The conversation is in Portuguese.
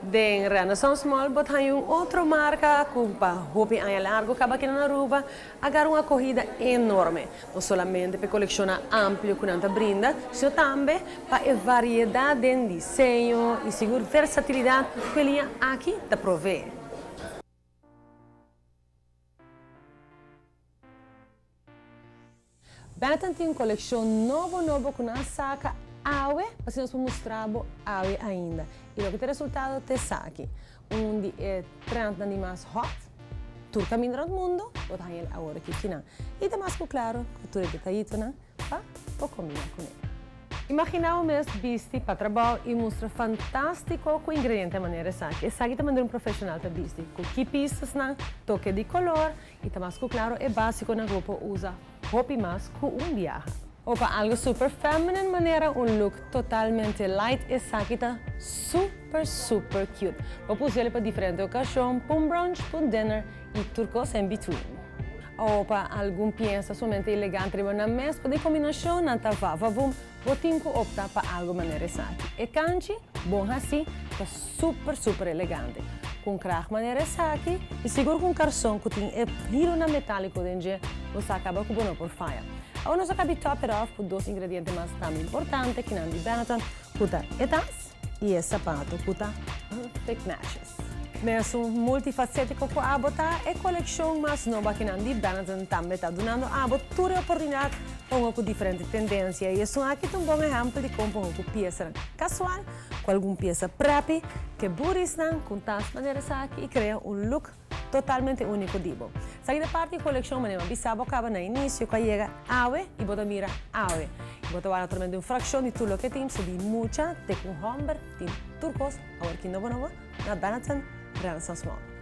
Den Renaissance Mall botam outra marca com roupa em largo, acaba aqui na Aruba, agarra uma corrida enorme, não somente para colecionar amplo com tanta brinda, mas também para a variedade em desenho e segura versatilidade que ele aqui te provê. Benetton tem uma coleção nova com a saca Aue, mas nós vamos mostrar Aue ainda. E o que tem resultado é aqui, onde é 30 de mais hot, tudo caminho do mundo, vou dar ele agora aqui, e tem mais claro, que tudo é detalhado, né? Para combinar com ele. Imaginamos mesmo vestir para trabalho e mostrar fantástico com ingredientes de maneira saque. Essa aqui também é um profissional para vestir, com que pistas, toque de color, e também mais claro, é básico na roupa usa roupa mais com viaje. Ou para algo super feminine maneira, look totalmente light e aqui está super cute. Vou usar ele para diferentes ocasiões, para brunch, para dinner e turcos in between. Ou para algum pieza somente elegante, na mesma de combinação, na tavava, vou optar para algo maneira saque. E canchi, bom assim, está super elegante. Com crack maneira saque e seguro com carção que tem hilo na metálico dentro, você acaba com bono por faia. Agora nós acabamos de top it off com dois ingredientes mais também importantes que não de Benetton, kuta etas e esse sapato kuta perfect matches. Mesmo multifacético com a botar é coleção mais nova que não de Benetton também está dando a toda a oportunidade com diferentes tendências e isso aqui é um bom exemplo de como com peça casual com alguma peça preppy que burisam com tais maneiras aqui e cria look totalmente único dibo. Seguida parte da coleção, manema bisabo acaba no início, quando chega Aue e bota mira Aue. Bota naturalmente uma fração de tudo que tem, de mucha, de com hombre, de turcos, agora que novo, na Benetton Renaissance Mall.